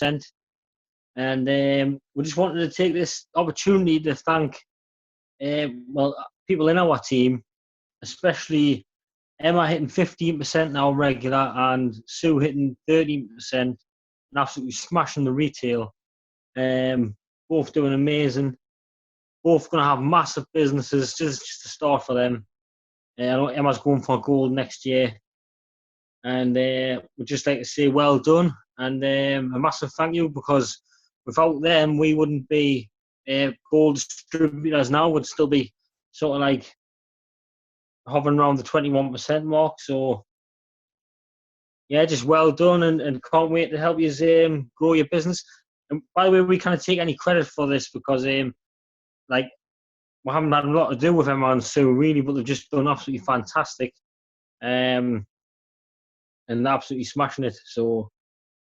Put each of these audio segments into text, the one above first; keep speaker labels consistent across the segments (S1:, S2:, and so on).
S1: And we just wanted to take this opportunity to thank, well, people in our team, especially Emma hitting 15% now regular and Sue hitting 13% and absolutely smashing the retail. Both doing amazing. Both going to have massive businesses, just a start for them. I know Emma's going for gold next year. And we'd just like to say well done and a massive thank you, because without them we wouldn't be gold distributors now. Would still be sort of like hovering around the 21% mark. So yeah, just well done, and can't wait to help you grow your business. And by the way, we can't take any credit for this, because like, we haven't had a lot to do with Emma and Sue really, but they've just done absolutely fantastic. And absolutely smashing it. So,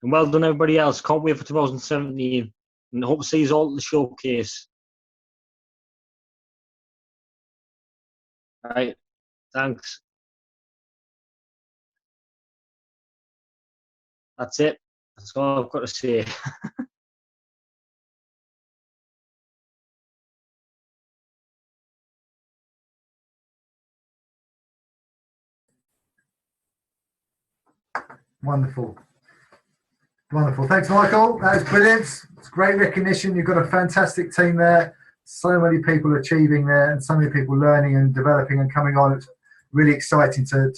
S1: and well done everybody else. Can't wait for 2017, and hope to see you all at the showcase. All right, thanks. That's it. That's all I've got to say.
S2: Wonderful. Wonderful. Thanks, Michael. That was brilliant. It's great recognition. You've got a fantastic team there. So many people achieving there, and so many people learning and developing and coming on. It's really exciting to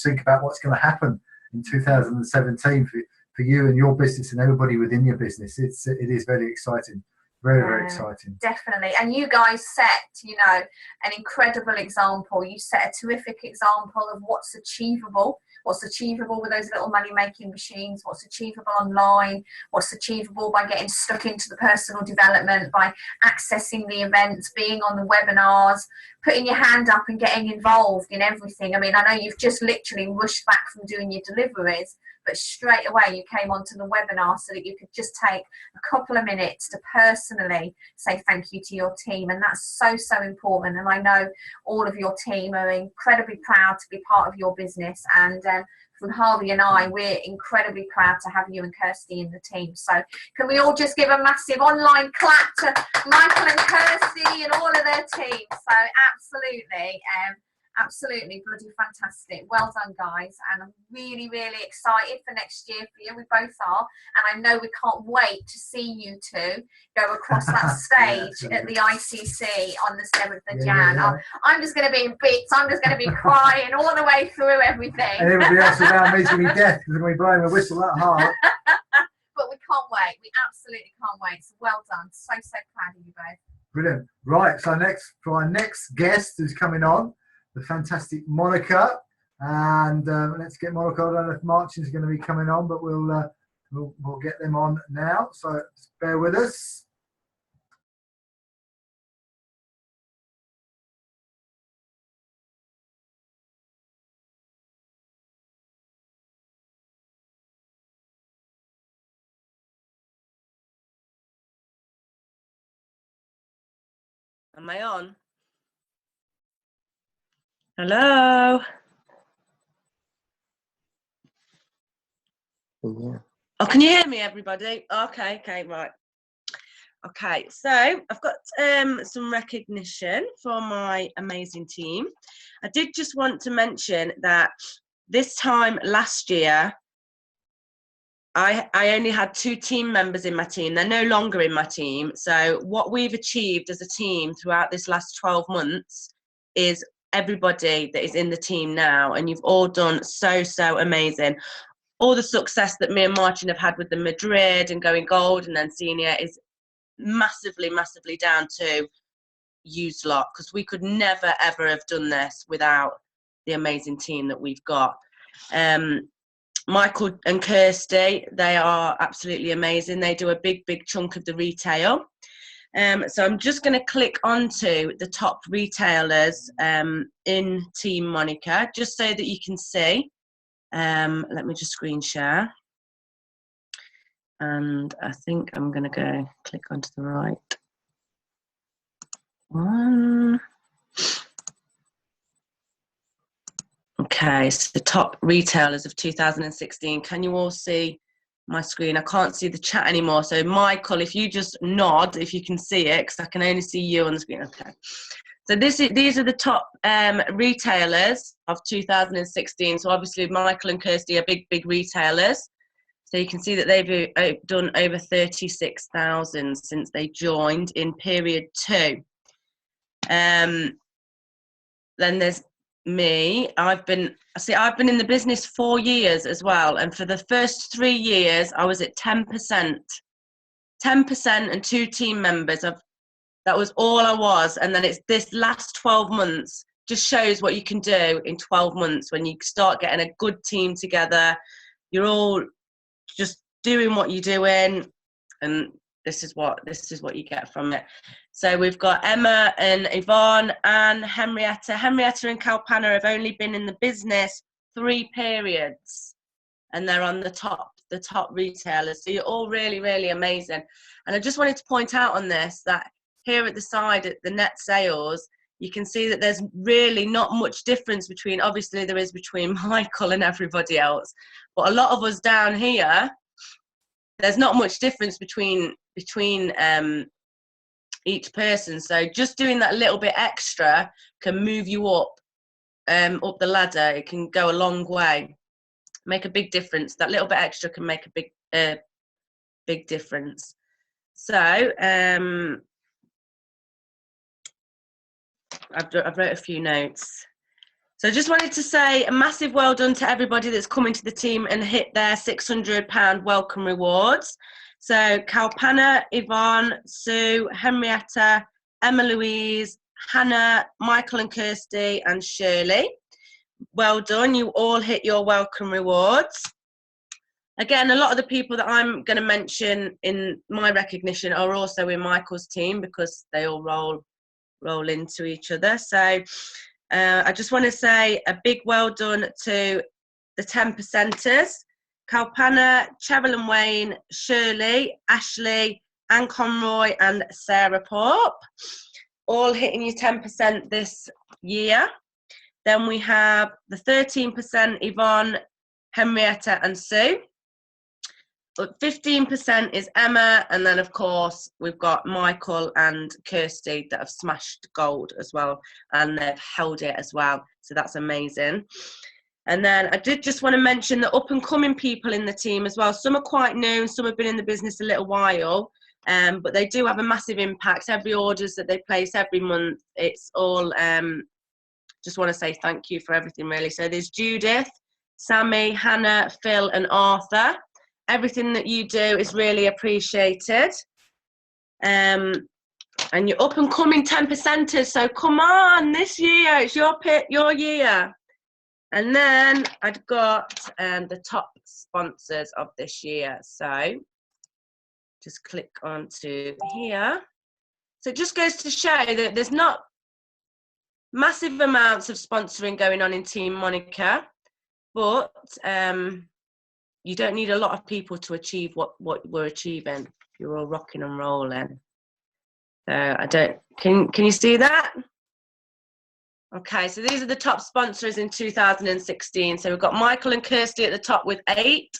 S2: think about what's going to happen in 2017 for you and your business and everybody within your business. It is very exciting. Very exciting.
S3: Definitely. And you guys set, an incredible example. You set a terrific example of what's achievable with those little money-making machines, what's achievable online, what's achievable by getting stuck into the personal development, by accessing the events, being on the webinars, putting your hand up and getting involved in everything. I mean, I know you've just literally rushed back from doing your deliveries, but straight away you came onto the webinar so that you could just take a couple of minutes to personally say thank you to your team. And that's so important. And I know all of your team are incredibly proud to be part of your business. And from Harvey and I, we're incredibly proud to have you and Kirsty in the team. So can we all just give a massive online clap to Michael and Kirsty and all of their team? So absolutely bloody fantastic. Well done, guys. And I'm really excited for next year for you. We both are. And I know we can't wait to see you two go across that stage at the ICC on the 7th of Jan. Yeah. I'm just going to be in bits. I'm just going to be crying all the way through everything.
S2: And everybody else around me's going to be deaf because they're going to be blowing a whistle that hard.
S3: But we can't wait. We absolutely can't wait. So well done. So proud of you both.
S2: Brilliant. Right. So for our next guest who's coming on, the fantastic Monica, and let's get Monica. I don't know if Martin's going to be coming on, but we'll get them on now. So bear with us.
S4: Am I on? Hello. Yeah. Oh, can you hear me, everybody? Okay, right. Okay, so I've got some recognition for my amazing team. I did just want to mention that this time last year, I only had 2 team members in my team. They're no longer in my team. So what we've achieved as a team throughout this last 12 months is everybody that is in the team now, and you've all done so amazing. All the success that me and Martin have had with the Madrid and going gold and then senior is massively down to you lot, because we could never ever have done this without the amazing team that we've got. Michael and Kirsty, they are absolutely amazing. They do a big chunk of the retail. So I'm just going to click onto the top retailers in Team Monica, just so that you can see. Let me just screen share. And I think I'm going to go click onto the right one. Okay, so the top retailers of 2016. Can you all see my screen. I can't see the chat anymore. So Michael, if you just nod, if you can see it, because I can only see you on the screen. Okay. So these are the top retailers of 2016. So obviously Michael and Kirsty are big retailers. So you can see that they've done over 36,000 since they joined in period 2. Then there's me. I've been in the business 4 years as well, and for the first 3 years I was at 10% and 2 team members. That was all I was, and then it's this last 12 months just shows what you can do in 12 months when you start getting a good team together. You're all just doing what you're doing, and this is what you get from it. So we've got Emma and Yvonne and Henrietta. Henrietta and Kalpana have only been in the business 3 periods, and they're on the top retailers. So you're all really, really amazing. And I just wanted to point out on this that here at the side at the net sales, you can see that there's really not much difference between, obviously there is between Michael and everybody else, but a lot of us down here, there's not much difference between each person. So just doing that little bit extra can move you up the ladder. It can go a long way, make a big difference. That little bit extra can make a big difference. So I've wrote a few notes. So I just wanted to say a massive well done to everybody that's come into the team and hit their £600 welcome rewards. So Kalpana, Yvonne, Sue, Henrietta, Emma Louise, Hannah, Michael and Kirsty and Shirley. Well done, you all hit your welcome rewards. Again, a lot of the people that I'm going to mention in my recognition are also in Michael's team because they all roll into each other. So I just want to say a big well done to the 10%ers, Kalpana, Cheryl and Wayne, Shirley, Ashley, Anne Conroy and Sarah Pope, all hitting your 10% this year. Then we have the 13% Yvonne, Henrietta and Sue. 15% is Emma, and then of course we've got Michael and Kirsty that have smashed gold as well, and they've held it as well, so that's amazing. And then I did just want to mention the up and coming people in the team as well. Some are quite new and some have been in the business a little while, but they do have a massive impact. Every orders that they place every month, it's all just want to say thank you for everything really. So there's Judith, Sammy, Hannah, Phil and Arthur. Everything that you do is really appreciated. And you're up and coming 10%ers, so come on, this year, it's your year. And then I've got the top sponsors of this year. So just click onto here. So it just goes to show that there's not massive amounts of sponsoring going on in Team Monica, but you don't need a lot of people to achieve what we're achieving. You're all rocking and rolling. So can you see that? Okay, so these are the top sponsors in 2016. So we've got Michael and Kirsty at the top with 8,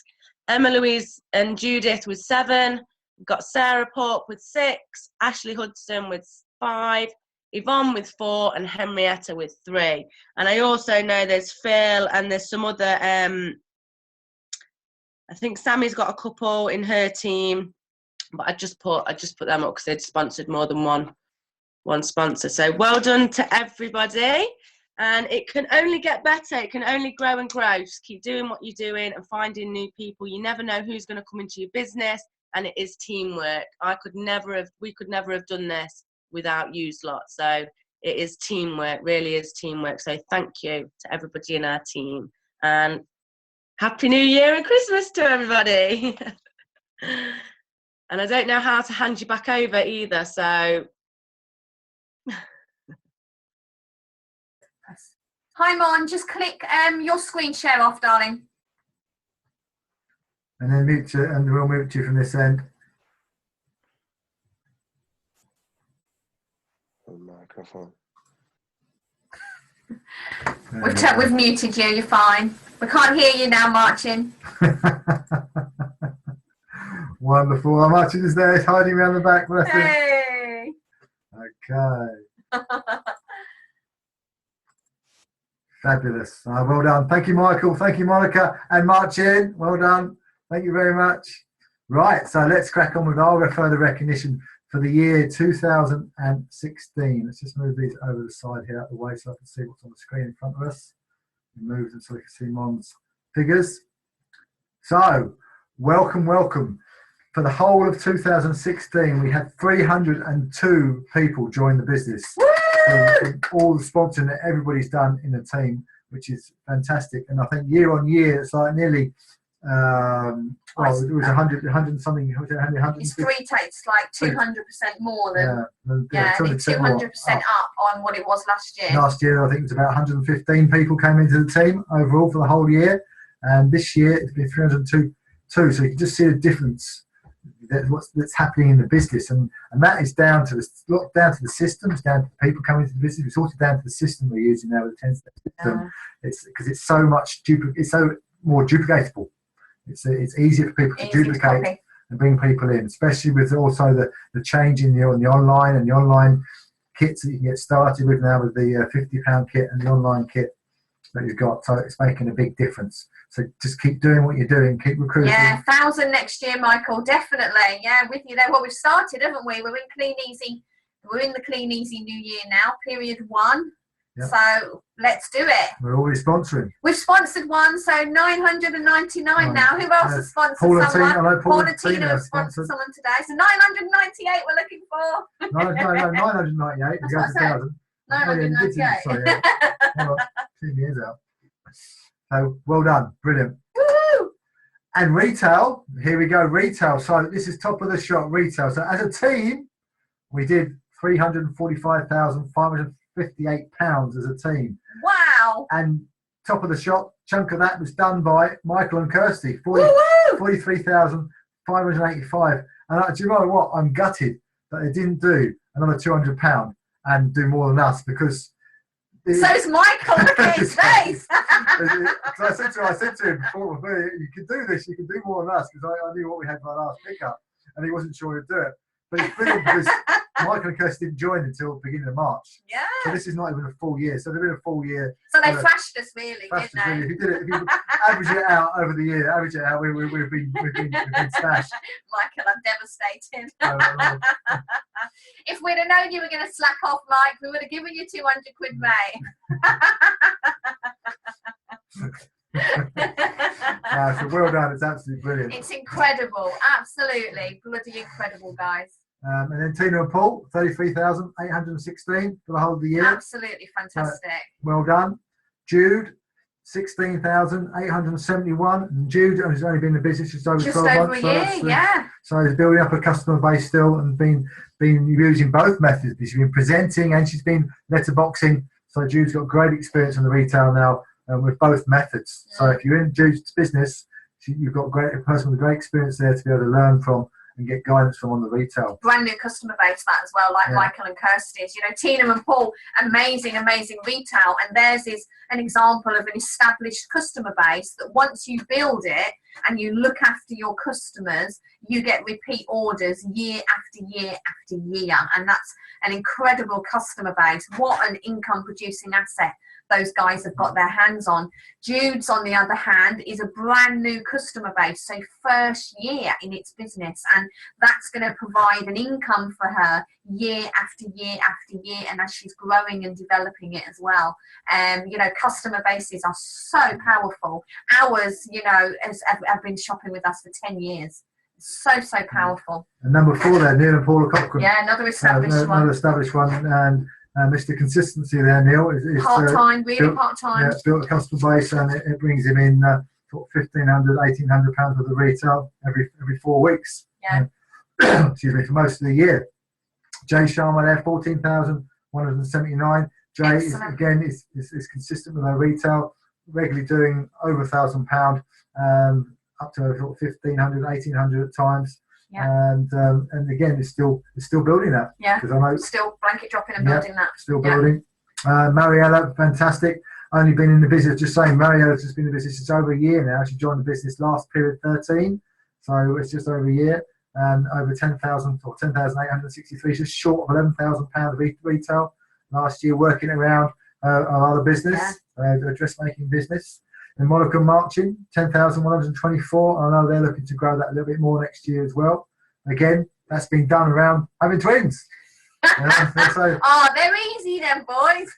S4: Emma Louise and Judith with 7, we've got Sarah Pope with 6, Ashley Hudson with 5, Yvonne with 4 and Henrietta with 3. And I also know there's Phil and there's some other I think Sammy's got a couple in her team, but I just put them up because they'd sponsored more than one sponsor. So well done to everybody, and it can only get better. It can only grow and grow. Just keep doing what you're doing and finding new people. You never know who's going to come into your business, and it is teamwork. We could never have done this without you lot. So it is teamwork, really is teamwork. So thank you to everybody in our team, and Happy New Year and Christmas to everybody. And I don't know how to hand you back over either, so.
S3: Hi, Mon, just click your screen share off, darling.
S2: And then mute you, and we'll mute you from this end.
S5: Microphone.
S3: We've muted you. You're fine. We can't hear you now, Martin.
S2: Wonderful. How much is there? It's hiding around the back.
S3: Hey.
S2: Okay. Fabulous. Well done. Thank you, Michael. Thank you, Monica. And Martin. Well done. Thank you very much. Right. So let's crack on with our further recognition for the year 2016. Let's just move these over the side here out of the way so I can see what's on the screen in front of us. Move them so we can see Mon's figures. So, welcome. For the whole of 2016, we had 302 people join the business. All the sponsoring that everybody's done in the team, which is fantastic. And I think year on year, it's like nearly, it was 100 something. 100,
S3: it's like 200% more than, 200% up on what it was last year.
S2: Last year, I think it was about 115 people came into the team overall for the whole year. And this year, it's been 302. So you can just see the difference that's happening in the business, and that is down to the systems, down to the people coming into the business. It's also down to the system we're using now with the 10-step system. It's because it's so much it's so more duplicatable. It's easier for people to duplicate and bring people in, especially with also the change in the online and the online kits that you can get started with now with the £50 kit and the online kit that you've got. So it's making a big difference. So just keep doing what you're doing, keep recruiting.
S3: Yeah, 1,000 next year, Michael, definitely. Yeah, with you there. Well, we've started, haven't we? We're in Clean Easy. We're in the Clean Easy New Year now, period 1. Yep. So let's do it.
S2: We're already sponsoring.
S3: We've sponsored one, so 999 now. Who else has sponsored someone? Paul and Tina have sponsored someone today. So 998 we're looking for.
S2: No, 998.
S3: That's what I said. 998.
S2: Sorry, yeah. 2 years out. So well done, brilliant.
S3: Woo!
S2: And retail, here we go, retail. So this is top of the shop, retail. So as a team, we did £345,558 as a team.
S3: Wow!
S2: And top of the shop, chunk of that was done by Michael and Kirsty, 43,585. And do you know what? I'm gutted that they didn't do another £200 and do more than us, because
S3: so's Michael. Look at his face.
S2: I said to him before, you can do this, you can do more than us, because I knew what we had for our last pickup, and he wasn't sure he'd do it. But it's brilliant because Michael and Kirsty didn't join until the beginning of March.
S3: Yeah.
S2: So this is not even a full year. So they've been a full year.
S3: So they flashed us really, didn't they?
S2: Really. If you average it out over the year, we've been smashed.
S3: Michael, I'm devastated. If we'd have known you were going to slack off, Mike, we would have given you 200 quid, mate.
S2: So well done. It's absolutely brilliant.
S3: It's incredible. Absolutely. Bloody incredible, guys.
S2: And then Tina and Paul, 33,816 for the whole of the year.
S3: Absolutely fantastic.
S2: Well done. Jude, 16,871. And Jude has only been in the business just over 12 months.
S3: Just over a year, yeah.
S2: So he's building up a customer base still, and been using both methods. She's been presenting and she's been letterboxing. So Jude's got great experience in the retail now with both methods. Yeah. So if you're in Jude's business, you've got a person with great experience there to be able to learn from and get guidance from on the retail.
S3: Brand new customer base that as well, like Michael and Kirsty's. You know, Tina and Paul, amazing retail, and theirs is an example of an established customer base that once you build it and you look after your customers, you get repeat orders year after year after year, and that's an incredible customer base. What an income producing asset those guys have got their hands on. Jude's, on the other hand, is a brand new customer base, so first year in its business, and that's going to provide an income for her year after year after year, and as she's growing and developing it as well. You know, customer bases are so powerful. Ours, you know, have been shopping with us for 10 years. So powerful.
S2: And number 4 there, Neil and Paula Cochran.
S3: Yeah, another established one.
S2: Another established one, and Mr. Consistency there, Neil. Is
S3: part-time, really part-time.
S2: Yeah, built a customer base, and it brings him in sort of £1,500, £1,800 worth of retail every 4 weeks.
S3: Yeah.
S2: Excuse me, for most of the year. Jay Sharma there, 14,179. Jay is consistent with our retail, regularly doing over £1,000, up to sort of 1,500, 1,800 at times.
S3: Yeah.
S2: And again, it's still building that.
S3: Yeah.
S2: Because I know
S3: still blanket dropping and building that.
S2: Still building. Mariella, fantastic. Only been in the business, just saying, Mariella's just been in the business just over a year now. She joined the business last period 13, so it's just over a year. And over 10,000 or 10,863, just short of £11,000 of retail last year, working around our other business, a dressmaking business. In Monaco Marching, 10,124. I know they're looking to grow that a little bit more next year as well. Again, that's been done around having twins. So,
S3: oh, they're easy then, boys.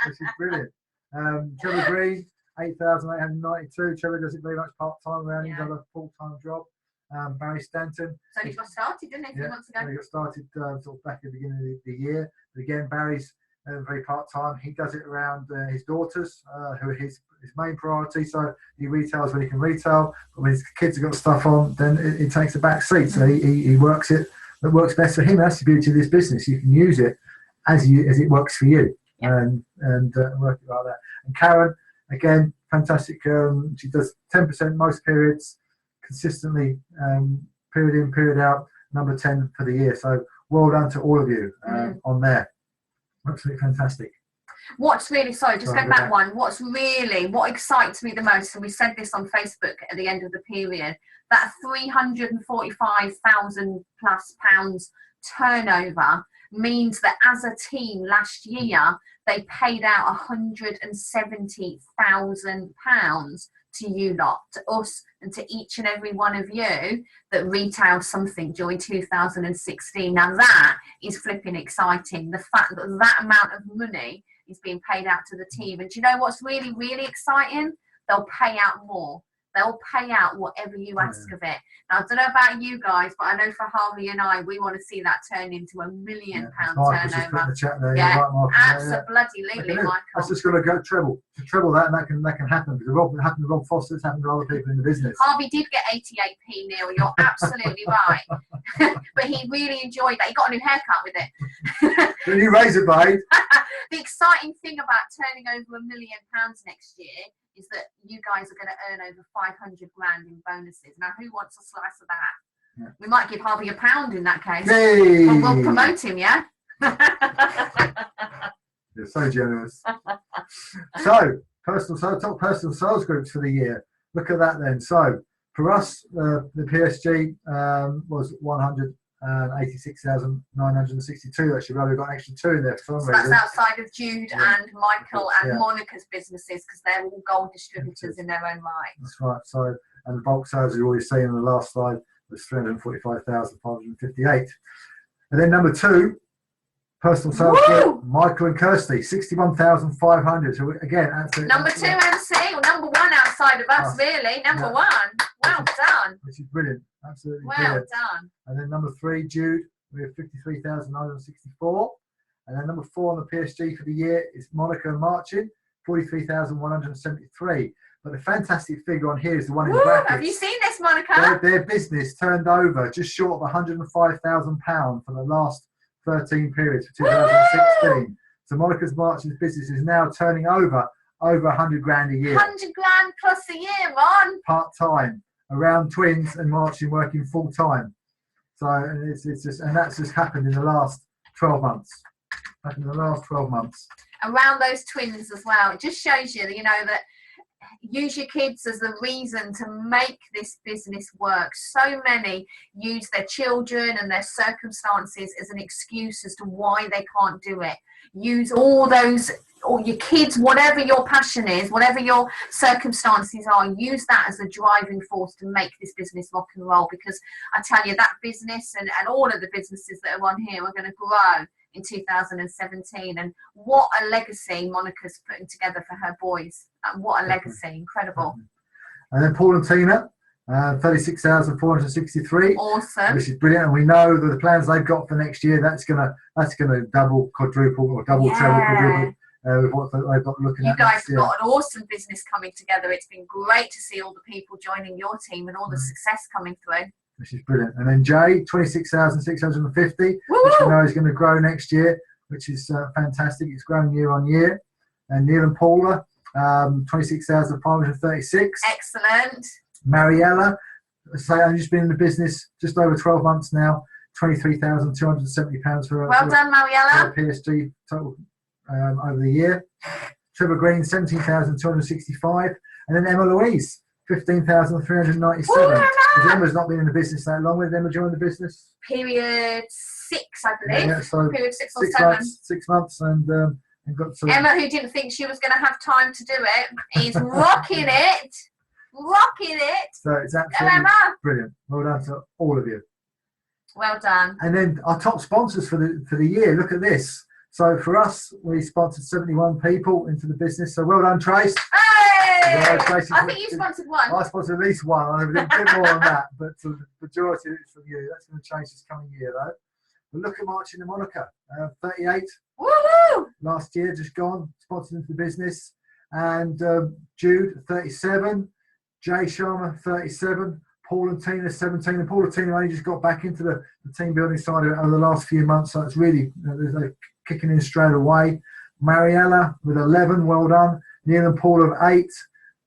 S2: which is brilliant. Trevor Green, 8,892. Trevor does it very much part-time around his other full-time job. Barry Stanton.
S3: So he got started, didn't he, a few months ago?
S2: He got started sort of back at the beginning of the year. But again, Barry's very part-time. He does it around his daughters, who are his main priority. So he retails when he can retail. But when his kids have got stuff on, then it takes a back seat. So he works it. That works best for him. That's the beauty of this business. You can use it as it works for you, and work it like that. And Karen, again, fantastic. She does 10% most periods, consistently, period in, period out, number 10 for the year. So well done to all of you on there. Absolutely fantastic.
S3: What's really, sorry, just going back one, what excites me the most, and we said this on Facebook at the end of the period, that £345,000 plus turnover means that as a team last year, they paid out £170,000 to you lot, to us, and to each and every one of you that retailed something during 2016. Now that is flipping exciting. The fact that that amount of money is being paid out to the team. And do you know what's really, really exciting? They'll pay out more. They'll pay out whatever you ask of it. Now, I don't know about you guys, but I know for Harvey and I, we want to see that turn into £1 million turnover. Absolutely, Michael.
S2: That's just going to go treble that, and that can happen. Because it happened to Rob Foster, it's happened to other people in the business.
S3: Harvey did get 88p, Neil. You're absolutely right. But he really enjoyed that. He got a new haircut with it.
S2: The new razor blade.
S3: The exciting thing about turning over £1 million next year is that you guys are going to earn over 500 grand in bonuses. Now, who wants a slice of that? Yeah. We might give Harvey £1 in that case.
S2: Hey!
S3: And we'll promote him, yeah?
S2: You're so generous. So, top personal sales groups for the year. Look at that then. So, for us, the PSG was 186,962. Actually, rather got an extra 2 in there for some reason.
S3: That's outside of Jude and Michael and Monica's businesses, because they're all gold distributors in their own right.
S2: That's right. So, and the bulk sales you already seen on the last slide was 345,558. And then number 2, personal sales group, Michael and Kirsty, 61,500. So again,
S3: number 2 MC, or number 1 outside of us, really. Number 1. Well done.
S2: Which is brilliant. Absolutely
S3: well
S2: brilliant.
S3: Done.
S2: And then number 3, Jude, we have 53,964. And then number 4 on the PSG for the year is Monaco Marching, 43,173. But the fantastic figure on here is the one in brackets.
S3: Have you seen this, Monica?
S2: Their business turned over just short of £105,000 for the last 13 periods for 2016. So Monica's Marching's business is now turning over 100 grand a year.
S3: 100 grand plus a year, Ron.
S2: Part-time, around twins and Marching working full-time. So it's just, and that's just happened in the last 12 months.
S3: Around those twins as well. It just shows you that, that use your kids as the reason to make this business work. So many use their children and their circumstances as an excuse as to why they can't do it. Use all those, or your kids, whatever your passion is, whatever your circumstances are, use that as a driving force to make this business rock and roll. Because I tell you, that business and all of the businesses that are on here are going to grow in 2017. And what a legacy Monica's putting together for her boys. What a legacy. Incredible.
S2: And then Paul and Tina, 36,463.
S3: Awesome.
S2: Which is brilliant. And we know that the plans they've got for next year, that's gonna double, quadruple, or double, treble, quadruple. With what they've got looking at.
S3: You guys have got an awesome business coming together. It's been great to see all the people joining your team and all the success coming through.
S2: Which is brilliant. And then Jay, 26,650, which we know is going to grow next year, which is fantastic. It's grown year on year. And Neil and Paula, 26,536.
S3: Excellent.
S2: Mariella, I've just been in the business just over 12 months now, £23,270 for
S3: Well done, Mariella.
S2: PSG total over the year. Trevor Green, 17,265, and then Emma Louise, 15,397. Emma's not been in the business that long. When did Emma join the business?
S3: Period 6, I believe.
S2: Yeah, so
S3: period 6 or 7.
S2: 6 months, and got to.
S3: Emma, who didn't think she was going to have time to do it, is rocking it. Rocking it.
S2: So it's absolutely brilliant. Well done to all of you.
S3: Well done.
S2: And then our top sponsors for the year. Look at this. So for us, we sponsored 71 people into the business. So well done, Trace.
S3: Hey!
S2: Well, Trace,
S3: I think you sponsored one.
S2: I sponsored at least one. I have a bit more on that, but the majority of it's from you. That's going to change this coming year, though. But look at Marching the Monica, 38.
S3: Woo-hoo!
S2: Last year, just gone, sponsored into the business. And Jude, 37. Jay Sharma, 37. Paul and Tina, 17. And Paul and Tina only just got back into the team building side of it over the last few months. So it's really, they're kicking in straight away. Mariella with 11, well done. Neil and Paul of 8.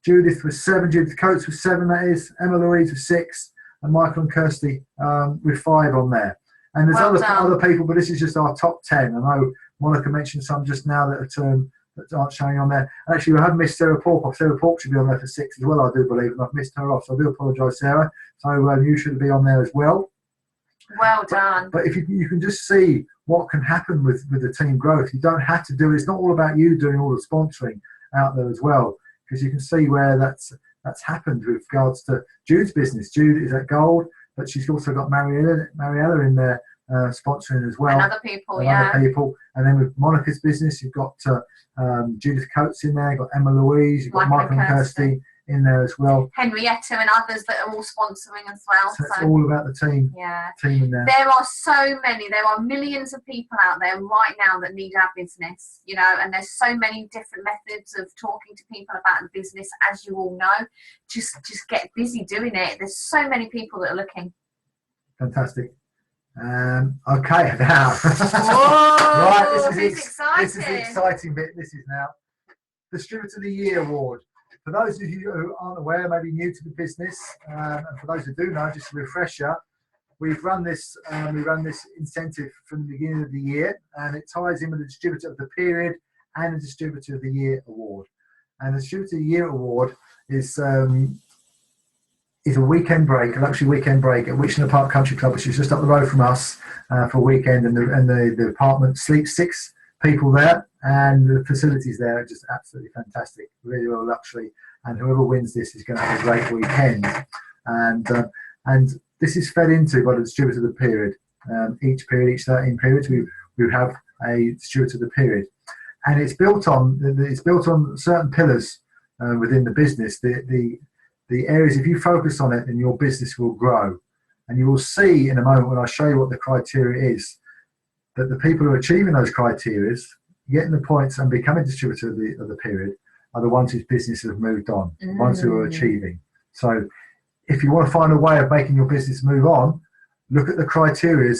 S2: Judith with 7. Judith Coates with 7, that is. Emma Louise with 6. And Michael and Kirsty with 5 on there. And there's other people, but this is just our top 10. I know Monica mentioned some just now that aren't showing on there. And actually, we have missed Sarah Pork. Sarah Pork should be on there for 6 as well, I do believe, and I've missed her off. So I do apologise, Sarah. So you should be on there as well.
S3: Well done.
S2: But if you can just see what can happen with the team growth. You don't have to do it. It's not all about you doing all the sponsoring out there as well, because you can see where that's happened with regards to Jude's business. Jude is at gold, but she's also got Mariella in there sponsoring as well.
S3: And other people,
S2: And then with Monica's business, you've got Judith Coates in there, you've got Emma Louise, you've got Michael and Kirsty in there as well.
S3: Henrietta and others that are all sponsoring as well.
S2: So it's all about the team.
S3: Yeah.
S2: Team in there.
S3: There are so many. There are millions of people out there right now that need our business, you know, and there's so many different methods of talking to people about the business, as you all know. Just get busy doing it. There's so many people that are looking.
S2: Fantastic. Okay, now.
S3: Whoa,
S2: right, this is
S3: exciting.
S2: the exciting bit. This is now Distributor of the Year Award. For those of you who aren't aware, maybe new to the business, and for those who do know, just a refresher, we've run this. We run this incentive from the beginning of the year, and it ties in with the Distributor of the Period and the Distributor of the Year Award. And the Distributor of the Year Award is a weekend break, a luxury weekend break at Witchner Park Country Club, which is just up the road from us for a weekend, and the apartment sleeps 6 people there, and the facilities there are just absolutely fantastic, really well luxury, and whoever wins this is going to have a great weekend. And this is fed into by the Distributor of the Period. Each 13 periods we have a Distributor of the Period, and it's built on certain pillars within the business. The areas, if you focus on it, then your business will grow. And you will see in a moment when I show you what the criteria is, that the people who are achieving those criteria, getting the points and becoming distributor of the period, are the ones whose business have moved on, the ones who are achieving. So if you want to find a way of making your business move on, look at the criteria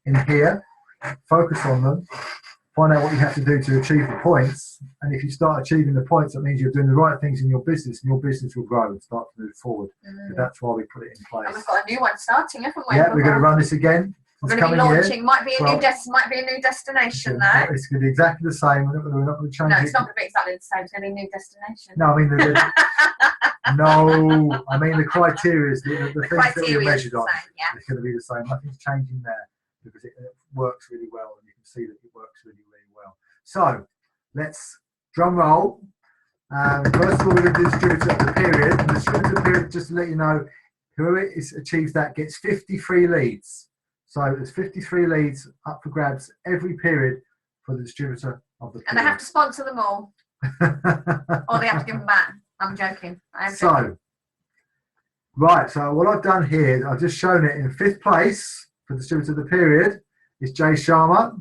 S2: in here, focus on them, find out what you have to do to achieve the points, and if you start achieving the points, that means you're doing the right things in your business, and your business will grow and start to move forward. So that's why we put it in place.
S3: And we've got a new one starting, haven't we?
S2: Yeah, we're going to run this again.
S3: We're going to be launching. Might be a new destination though.
S2: It's going to be exactly the same. We're not going to change it.
S3: No, it's not going to be exactly the same. It's going to be a new destination.
S2: No, I mean the criteria, the things that we measured on. It's going to be the same. Nothing's changing there because it works really well, and you can see that it works really, really well. So let's drum roll. First of all, we're going to do the Distributor of the Period. And the Distributor of the Period, just to let you know, whoever achieves that gets 53 leads. So there's 53 leads up for grabs every period for the Distributor of the Period.
S3: And they have to sponsor them all. Or they have to give them back. I'm joking.
S2: So what I've done here is I've just shown it in 5th place for the Distributor of the Period is Jay Sharma.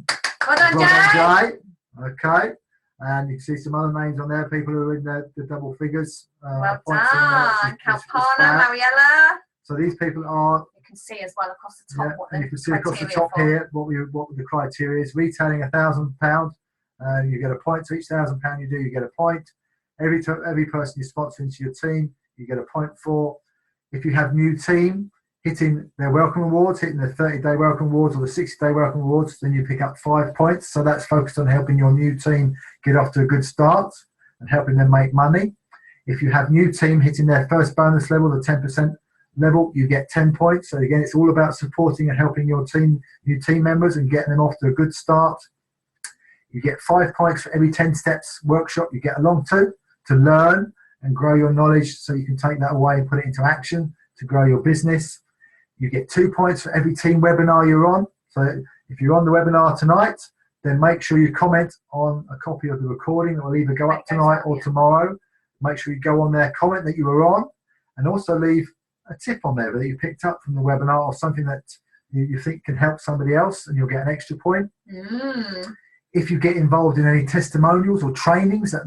S3: Well done, Jay.
S2: Okay. And you can see some other names on there, people who are in the double figures.
S3: Well done. Calpana, Mariella.
S2: So these people are...
S3: You can see as well across the top what the
S2: you can see across the top here what the criteria is. Retailing £1,000, you get a point. So each £1,000 you do, you get a point. Every person you sponsor into your team, you get a point for. If you have new team, hitting their welcome awards, hitting the 30-day welcome awards or the 60-day welcome awards, then you pick up 5 points. So that's focused on helping your new team get off to a good start and helping them make money. If you have new team hitting their first bonus level, the 10% level, you get 10 points. So again, it's all about supporting and helping your team, new team members, and getting them off to a good start. You get 5 points for every 10 steps workshop you get along to learn and grow your knowledge, so you can take that away and put it into action to grow your business. You get 2 points for every team webinar you're on. So if you're on the webinar tonight, then make sure you comment on a copy of the recording that will either go up tonight or tomorrow. Make sure you go on there, comment that you were on, and also leave a tip on there that you picked up from the webinar or something that you think can help somebody else, and you'll get an extra point. If you get involved in any testimonials or trainings at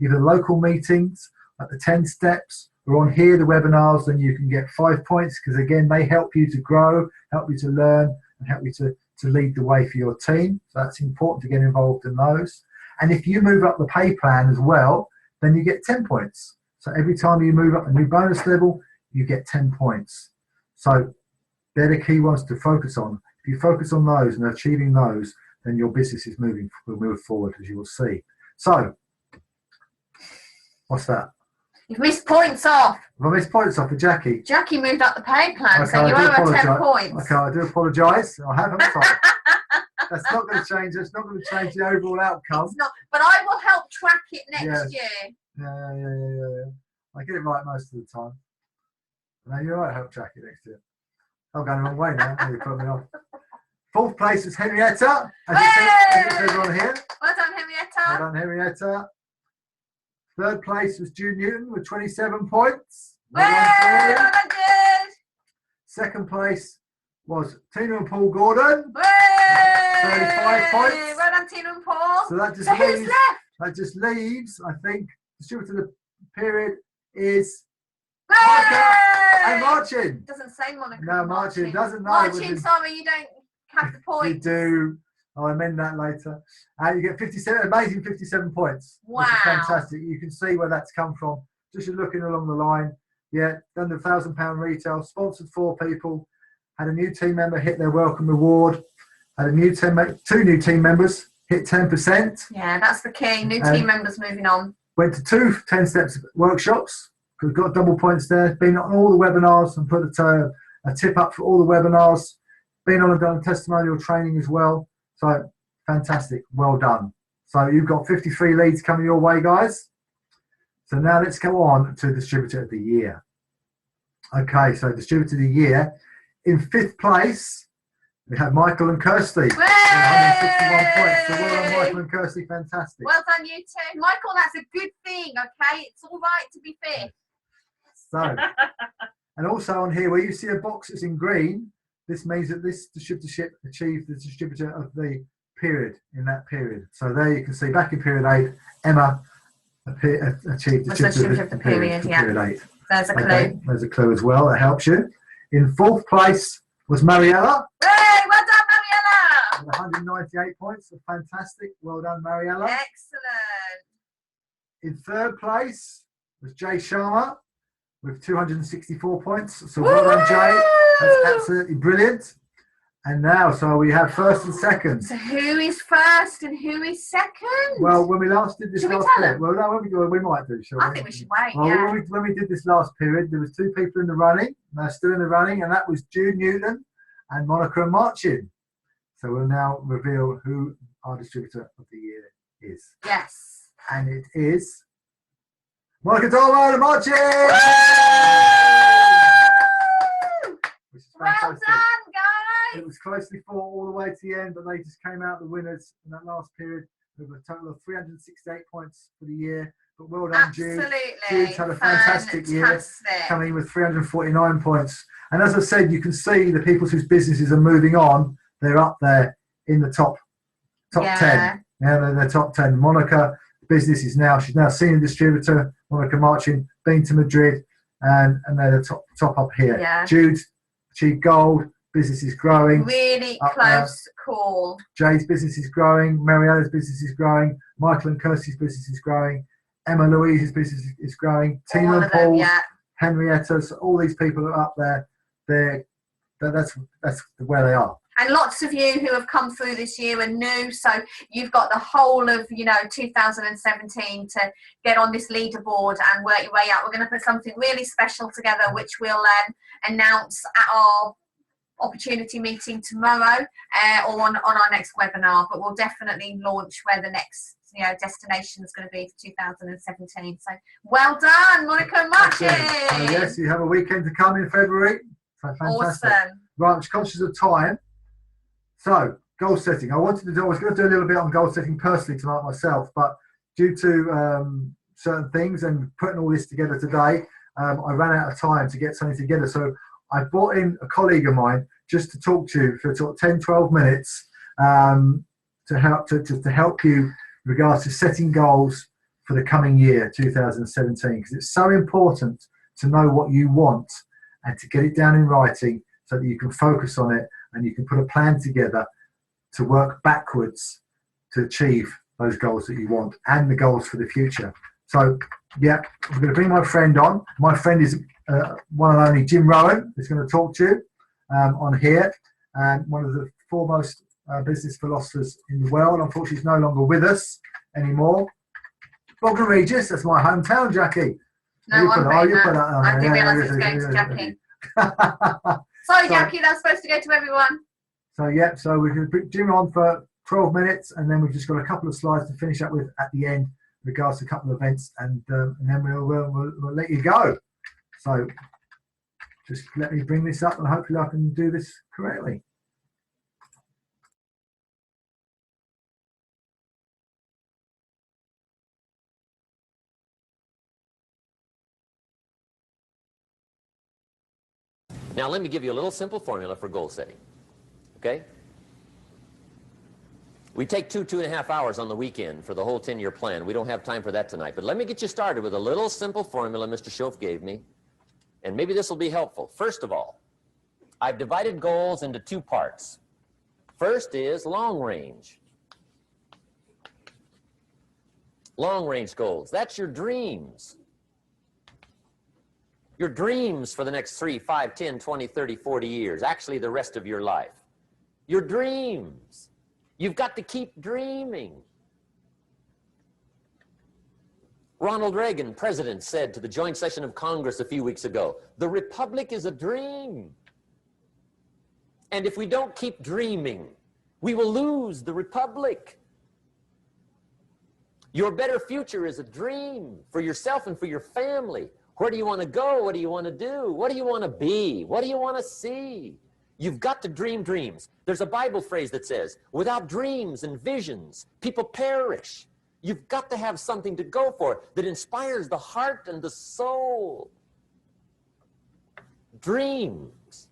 S2: either local meetings, at the 10 steps, or on here, the webinars, then you can get 5 points, because again, they help you to grow, help you to learn, and help you to lead the way for your team. So that's important to get involved in those. And if you move up the pay plan as well, then you get 10 points. So every time you move up a new bonus level, you get 10 points. So they're the key ones to focus on. If you focus on those and achieving those, then your business is will move forward, as you will see. So, what's that?
S3: You've missed points off.
S2: Have I missed points off for Jackie?
S3: Jackie moved up the pay plan,
S2: Okay,
S3: so you owe her 10 points.
S2: Okay, I do apologise. I haven't. That's not going to change. That's not going to change the overall outcome.
S3: It's not, but I will help track it next year.
S2: Yeah. I get it right most of the time. No, you're right. Help track it next year. I'm going the wrong way now. You put me off. 4th place was Henrietta. As it says on here.
S3: Well done, Henrietta.
S2: Well done, Henrietta. 3rd place was June Newton with 27 points.
S3: Well done, good.
S2: 2nd place was Tina and Paul Gordon. 35 points.
S3: Well done, Tina and Paul.
S2: So that just
S3: so who's
S2: leaves,
S3: left?
S2: That just leaves, I think, the steward of the period is
S3: Yay!
S2: Monica and Marcin.
S3: Doesn't say Monica.
S2: No, Marcin doesn't know.
S3: Marcin, sorry, you don't have the points.
S2: You do. I'll amend that later. You get 57, amazing 57 points.
S3: Wow.
S2: Which is fantastic. You can see where that's come from. Just looking along the line. Yeah, done the £1,000 retail, sponsored 4 people, had a new team member hit their welcome reward, had a new 2 new team members hit 10%.
S3: Yeah, that's the key. New team members moving on.
S2: Went to 2 10 steps workshops, because got double points there. Been on all the webinars and put a tip up for all the webinars. Been on and done testimonial training as well. So fantastic, well done. So you've got 53 leads coming your way, guys. So now let's go on to Distributor of the Year. Okay, so Distributor of the Year. In 5th place, we have Michael and Kirsty. 161 points. So well done, Michael and Kirsty, fantastic.
S3: Well done, you two. Michael, that's a good thing, okay? It's all right to be 5th.
S2: So, and also on here, where you see a box that's in green, this means that this distributorship achieved the Distributor of the period in that period. So there you can see back in period 8, Emma achieved Distributor of the period,
S3: yeah.
S2: period 8.
S3: There's a clue.
S2: Okay, there's a clue as well, that helps you. In 4th place was Mariella.
S3: Hey, well done, Mariella!
S2: With 198 points, so fantastic. Well done, Mariella.
S3: Excellent.
S2: In 3rd place was Jay Sharma with 264 points. So
S3: Woo!
S2: well done, Jay. That's absolutely brilliant. And now, so we have 1st and 2nd.
S3: So who is 1st and who is 2nd?
S2: Well, when we last did this
S3: Should we
S2: last
S3: tell
S2: period,
S3: them?
S2: well, no, we might do, shall we?
S3: I think we should wait,
S2: Well,
S3: yeah.
S2: when we did this last period, there was 2 people in the running, and they're still in the running, and that was June Newton and Monica and Marcin. So we'll now reveal who our Distributor of the Year is.
S3: Yes.
S2: And it is Monica Dolman and Marcin! Which is
S3: Well
S2: fantastic.
S3: done, guys!
S2: It was closely fought all the way to the end, but they just came out the winners in that last period with a total of 368 points for the year. But well done, Jude.
S3: Absolutely.
S2: Jude's had a fantastic year,
S3: Fantastic.
S2: coming in with 349 points. And as I said, you can see the people whose businesses are moving on. They're up there in the top 10. Yeah, they're in the top 10. Monica, business is now, she's now senior distributor. Monica Marcin, been to Madrid, and they're the top up here.
S3: Yeah.
S2: Jude achieved gold. Business is growing.
S3: Really close call.
S2: Jay's business is growing. Mariella's business is growing. Michael and Kirsty's business is growing. Emma Louise's business is growing. Tina and Paul's,
S3: yeah.
S2: Henrietta's, all these people are up there. They're that's where they are.
S3: And lots of you who have come through this year are new, so you've got the whole of 2017 to get on this leaderboard and work your way out. We're going to put something really special together, which we'll announce at our opportunity meeting tomorrow or on our next webinar. But we'll definitely launch where the next destination is going to be for 2017. So well done, Monica and Martin.
S2: Yes, you have a weekend to come in February. So fantastic.
S3: Awesome.
S2: Right, I'm just conscious of time. So, goal setting. I was going to do a little bit on goal setting personally tonight myself, but due to certain things and putting all this together today, I ran out of time to get something together. So I brought in a colleague of mine just to talk to you for sort of 10, 12 minutes to help you in regards to setting goals for the coming year, 2017, because it's so important to know what you want and to get it down in writing so that you can focus on it and you can put a plan together to work backwards to achieve those goals that you want and the goals for the future. So, yeah, I'm going to bring my friend on. My friend is one and only Jim Rowan, who's going to talk to you on here, and one of the foremost business philosophers in the world. Unfortunately, he's no longer with us anymore. Bognor Regis, that's my hometown, Jackie.
S3: No, I didn't realise it was going to Jackie. Sorry, Jackie, that's supposed to go to everyone.
S2: So, yeah, so we can put Jim on for 12 minutes, and then we've just got a couple of slides to finish up with at the end in regards to a couple of events, and then we'll let you go. So, just let me bring this up, and hopefully I can do this correctly.
S5: Now, let me give you a little simple formula for goal setting, okay? We take 2.5 hours on the weekend for the whole 10-year plan. We don't have time for that tonight, but let me get you started with a little simple formula Mr. Schoaf gave me, and maybe this will be helpful. First of all, I've divided goals into two parts. First is long range. Long range goals, that's your dreams. Your dreams for the next 3, 5, 10, 20, 30, 40 years, actually the rest of your life. Your dreams. You've got to keep dreaming. Ronald Reagan, president, said to the joint session of Congress a few weeks ago, "The Republic is a dream. And if we don't keep dreaming, we will lose the Republic." Your better future is a dream for yourself and for your family. Where do you want to go? What do you want to do? What do you want to be? What do you want to see? You've got to dream dreams. There's a Bible phrase that says, without dreams and visions, people perish. You've got to have something to go for that inspires the heart and the soul. Dreams.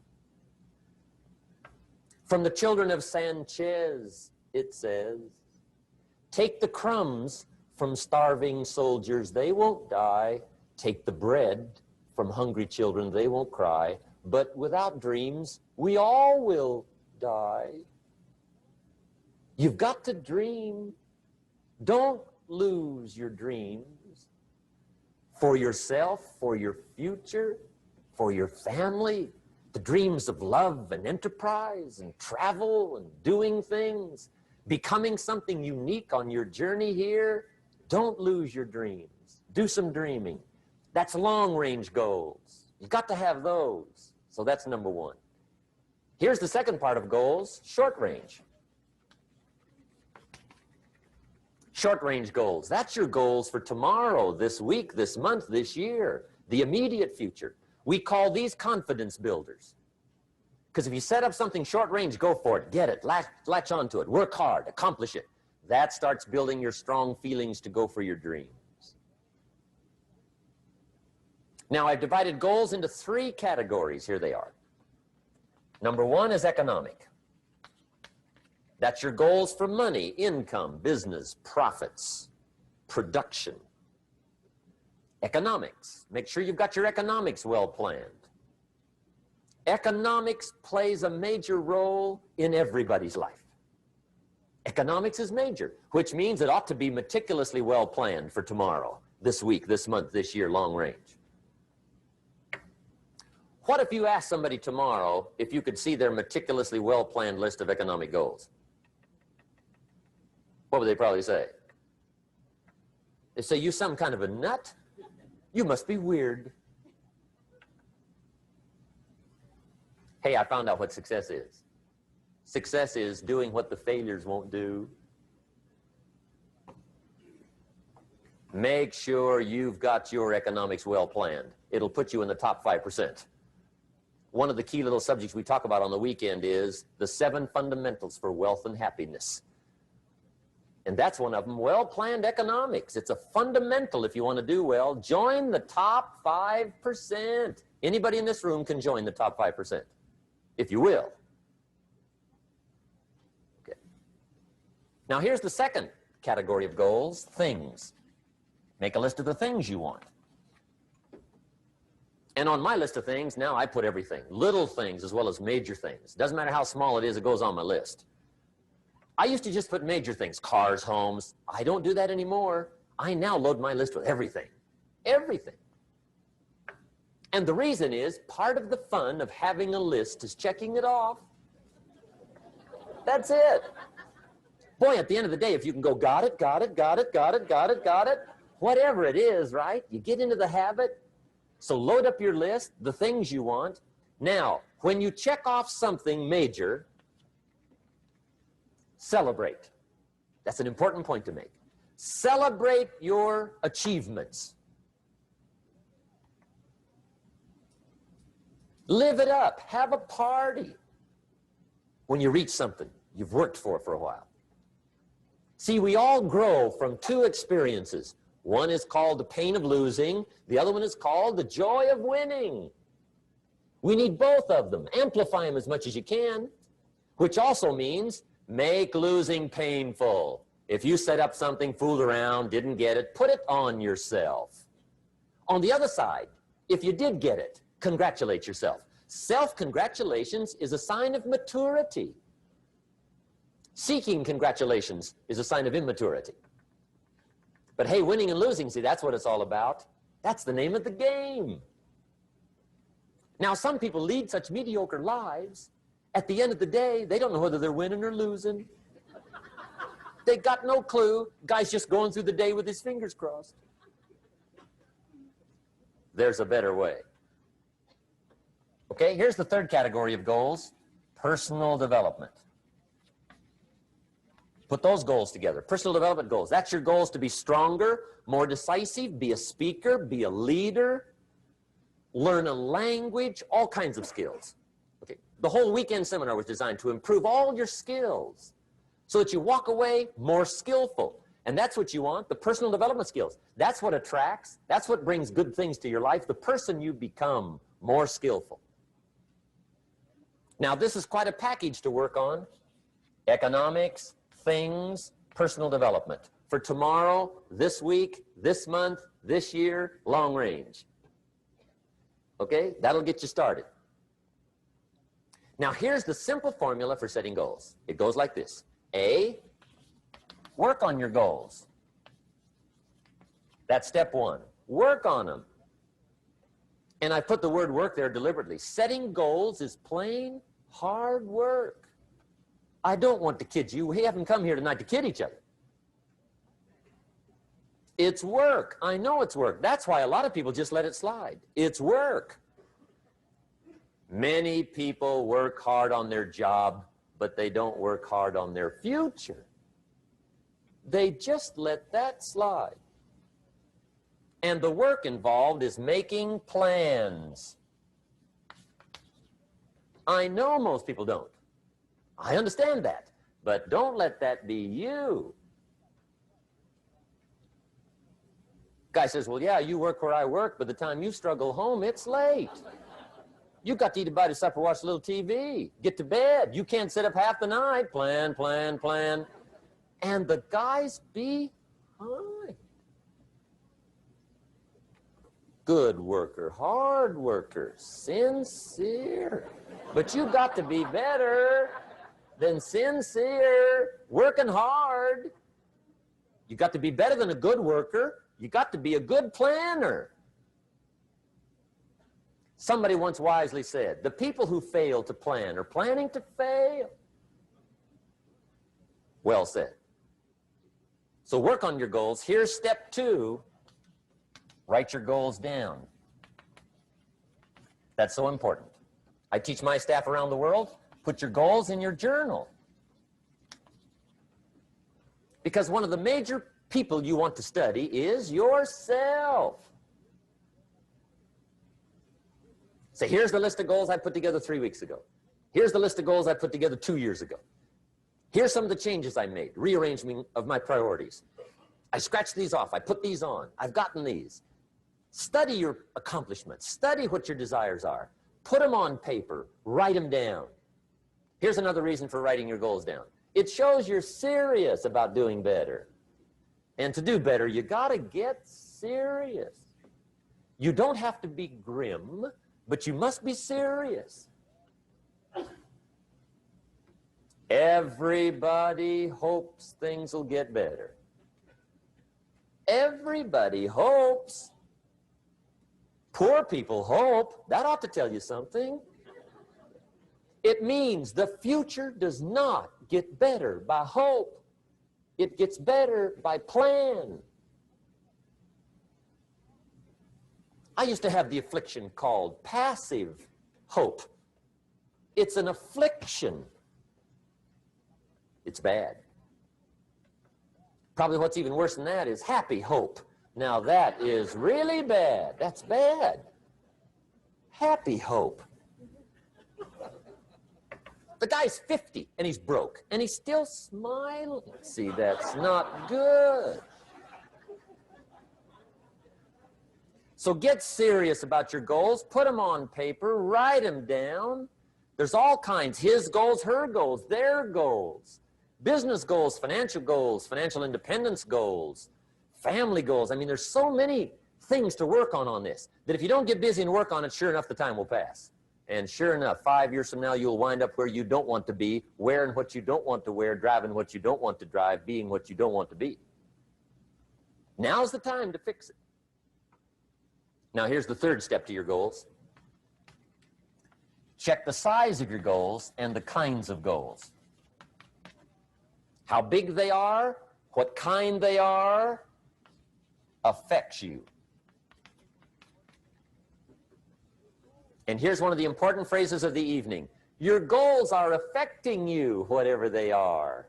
S5: From the children of Sanchez, it says, take the crumbs from starving soldiers, they won't die. Take the bread from hungry children, they won't cry. But without dreams, we all will die. You've got to dream. Don't lose your dreams for yourself, for your future, for your family. The dreams of love and enterprise and travel and doing things, becoming something unique on your journey here. Don't lose your dreams. Do some dreaming. That's long-range goals. You've got to have those. So that's number one. Here's the second part of goals, short range. Short-range goals. That's your goals for tomorrow, this week, this month, this year, the immediate future. We call these confidence builders. Because if you set up something short-range, go for it, get it, latch onto it, work hard, accomplish it. That starts building your strong feelings to go for your dream. Now, I've divided goals into 3 categories. Here they are. Number 1 is economic. That's your goals for money, income, business, profits, production. Economics. Make sure you've got your economics well planned. Economics plays a major role in everybody's life. Economics is major, which means it ought to be meticulously well planned for tomorrow, this week, this month, this year, long range. What if you asked somebody tomorrow if you could see their meticulously well-planned list of economic goals? What would they probably say? They say, you some kind of a nut? You must be weird. Hey, I found out what success is. Success is doing what the failures won't do. Make sure you've got your economics well planned. It'll put you in the top 5%. One of the key little subjects we talk about on the weekend is the 7 fundamentals for wealth and happiness. And that's one of them, well-planned economics. It's a fundamental if you want to do well. Join the top 5%. Anybody in this room can join the top 5%, if you will. Okay. Now here's the second category of goals, things. Make a list of the things you want. And on my list of things, now I put everything. Little things as well as major things. Doesn't matter how small it is, it goes on my list. I used to just put major things, cars, homes. I don't do that anymore. I now load my list with everything. Everything. And the reason is, part of the fun of having a list is checking it off. That's it. Boy, at the end of the day, if you can go, got it, got it, got it, got it, got it, got it, whatever it is, right? You get into the habit. So load up your list, the things you want. Now, when you check off something major, celebrate. That's an important point to make. Celebrate your achievements. Live it up. Have a party when you reach something you've worked for a while. See, we all grow from 2 experiences. One is called the pain of losing. The other one is called the joy of winning. We need both of them. Amplify them as much as you can, which also means make losing painful. If you set up something, fooled around, didn't get it, put it on yourself. On the other side, if you did get it, congratulate yourself. Self-congratulations is a sign of maturity. Seeking congratulations is a sign of immaturity. But hey, winning and losing, see, that's what it's all about. That's the name of the game. Now, some people lead such mediocre lives, at the end of the day, they don't know whether they're winning or losing. They got no clue. Guy's just going through the day with his fingers crossed. There's a better way. Okay, here's the third category of goals, personal development. Put those goals together. Personal development goals. That's your goals to be stronger, more decisive, be a speaker, be a leader, learn a language, all kinds of skills. Okay. The whole weekend seminar was designed to improve all your skills so that you walk away more skillful. And that's what you want, the personal development skills. That's what attracts, that's what brings good things to your life, the person you become more skillful. Now, this is quite a package to work on. Economics, things, personal development. For tomorrow, this week, this month, this year, long range. Okay, that'll get you started. Now, here's the simple formula for setting goals. It goes like this. A, work on your goals. That's step 1. Work on them. And I put the word work there deliberately. Setting goals is plain hard work. I don't want to kid you. We haven't come here tonight to kid each other. It's work. I know it's work. That's why a lot of people just let it slide. It's work. Many people work hard on their job, but they don't work hard on their future. They just let that slide. And the work involved is making plans. I know most people don't. I understand that, but don't let that be you. Guy says, well, yeah, you work where I work, but the time you struggle home, it's late. You got to eat a bite of supper, watch a little TV, get to bed. You can't sit up half the night. Plan, plan, plan. And the guy's behind. Good worker, hard worker, sincere. But you got to be better than sincere, working hard. You got to be better than a good worker. You got to be a good planner. Somebody once wisely said, the people who fail to plan are planning to fail. Well said. So work on your goals. Here's step 2. Write your goals down. That's so important. I teach my staff around the world, put your goals in your journal. Because one of the major people you want to study is yourself. So here's the list of goals I put together 3 weeks ago. Here's the list of goals I put together 2 years ago. Here's some of the changes I made, rearrangement of my priorities. I scratched these off, I put these on, I've gotten these. Study your accomplishments, study what your desires are, put them on paper, write them down. Here's another reason for writing your goals down. It shows you're serious about doing better. And to do better, you gotta get serious. You don't have to be grim, but you must be serious. Everybody hopes things will get better. Everybody hopes. Poor people hope. That ought to tell you something. It means the future does not get better by hope. It gets better by plan. I used to have the affliction called passive hope. It's an affliction. It's bad. Probably what's even worse than that is happy hope. Now that is really bad. That's bad. Happy hope. The guy's 50 and he's broke and he's still smiling. See, that's not good. So get serious about your goals. Put them on paper. Write them down. There's all kinds. His goals, her goals, their goals. Business goals, financial independence goals, family goals. I mean, there's so many things to work on this that if you don't get busy and work on it, sure enough, the time will pass. And sure enough, 5 years from now, you'll wind up where you don't want to be, wearing what you don't want to wear, driving what you don't want to drive, being what you don't want to be. Now's the time to fix it. Now, here's the third step to your goals. Check the size of your goals and the kinds of goals. How big they are, what kind they are, affects you. And here's one of the important phrases of the evening. Your goals are affecting you, whatever they are.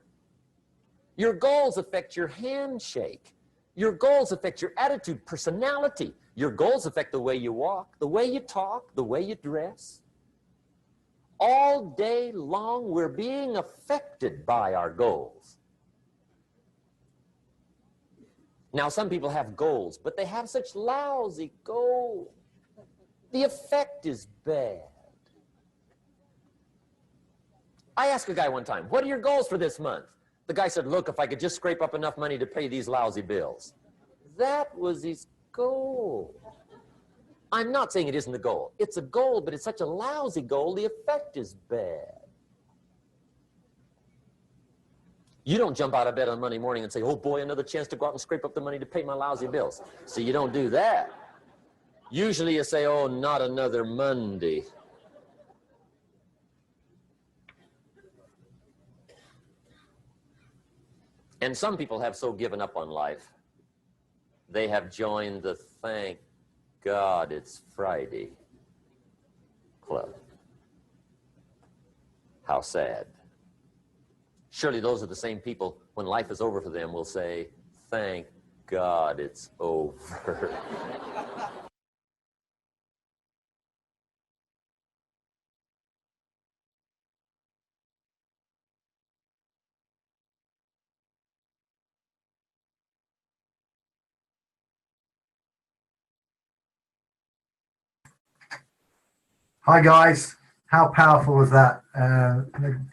S5: Your goals affect your handshake. Your goals affect your attitude, personality. Your goals affect the way you walk, the way you talk, the way you dress. All day long, we're being affected by our goals. Now, some people have goals, but they have such lousy goals. The effect is bad. I asked a guy one time, what are your goals for this month? The guy said, look, if I could just scrape up enough money to pay these lousy bills. That was his goal. I'm not saying it isn't a goal. It's a goal, but it's such a lousy goal, the effect is bad. You don't jump out of bed on Monday morning and say, oh boy, another chance to go out and scrape up the money to pay my lousy bills. So you don't do that. Usually you say, oh, not another Monday. And some people have so given up on life, they have joined the thank God it's Friday club. How sad. Surely those are the same people, when life is over for them, will say, thank God it's over.
S2: Hi guys, how powerful was that?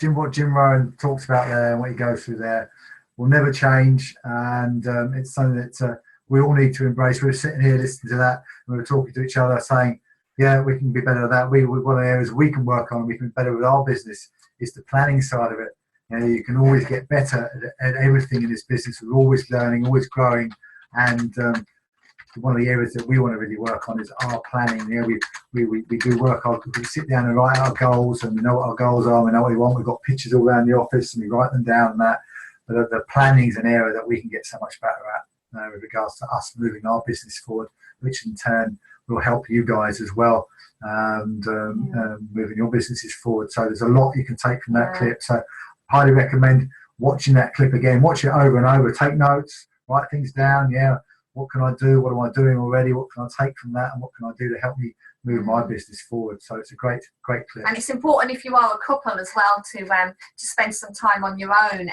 S2: What Jim Rohn talks about there and what he goes through there will never change, and it's something that we all need to embrace. We're sitting here listening to that and we're talking to each other saying, yeah, we can be better at that. One of the areas we can work on, we can be better with our business, is the planning side of it. You know, you can always get better at everything in this business. We're always learning, always growing, and one of the areas that we want to really work on is our planning. We do work on, we sit down and write our goals, and we know what our goals are, we know what we want. We've got pictures all around the office and we write them down and that. But the planning is an area that we can get so much better at with regards to us moving our business forward, which in turn will help you guys as well, and moving your businesses forward. So there's a lot you can take from that clip. So highly recommend watching that clip again. Watch it over and over. Take notes, write things down. Yeah, what can I do? What am I doing already? What can I take from that? And what can I do to help me move my business forward? So it's a great clip.
S3: And it's important, if you are a couple as well, to spend some time on your own,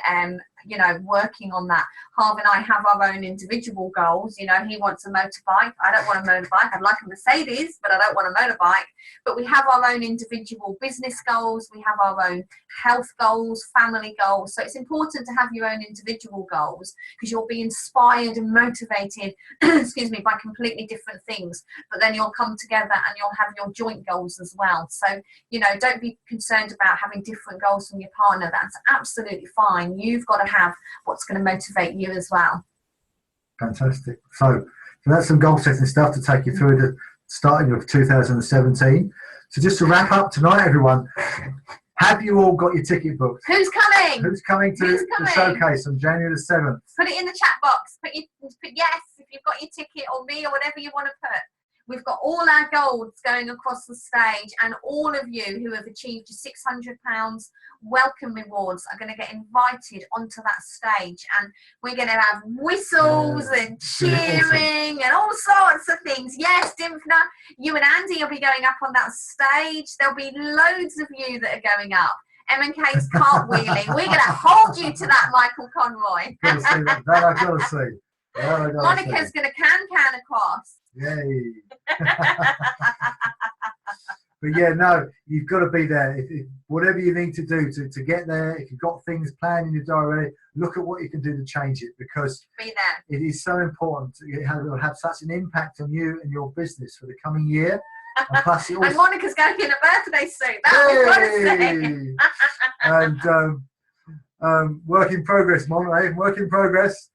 S3: working on that. Harvey and I have our own individual goals. He wants a motorbike. I don't want a motorbike. I'd like a Mercedes, but I don't want a motorbike. But we have our own individual business goals. We have our own health goals, family goals. So it's important to have your own individual goals, because you'll be inspired and motivated, by completely different things. But then you'll come together and you'll have your joint goals as well. So, don't be concerned about having different goals from your partner. That's absolutely fine. You've got to have what's going to motivate you as well.
S2: Fantastic. So that's some goal setting stuff to take you through the starting of 2017. So just to wrap up tonight, everyone, have you all got your ticket booked?
S3: Who's coming?
S2: Who's coming to the showcase on January the 7th?
S3: Put it in the chat box. Put yes if you've got your ticket, or me, or whatever you want to put. We've got all our goals going across the stage, and all of you who have achieved your £600 welcome rewards are going to get invited onto that stage, and we're going to have whistles and cheering and all sorts of things. Yes, Dimfna, you and Andy will be going up on that stage. There'll be loads of you that are going up. M&K's cartwheeling. We're going to hold you to that, Michael Conroy.
S2: Gotta see that. That I've got to see.
S3: Monica's going to can across.
S2: Yay. But yeah, no, you've got to be there. If whatever you need to do to get there, if you've got things planned in your diary, look at what you can do to change it, because
S3: be there.
S2: It is so important. It will have such an impact on you and your business for the coming year. And plus
S3: and Monica's going in a birthday suit. That we've got to say.
S2: And work in progress, Monica. Work in progress.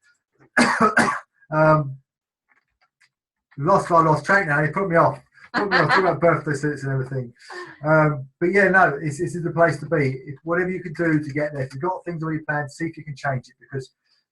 S2: I lost track now. You put me off. Talk about birthday suits and everything. But yeah, no, this is the place to be. Whatever you can do to get there, if you've got things already planned, see if you can change it, because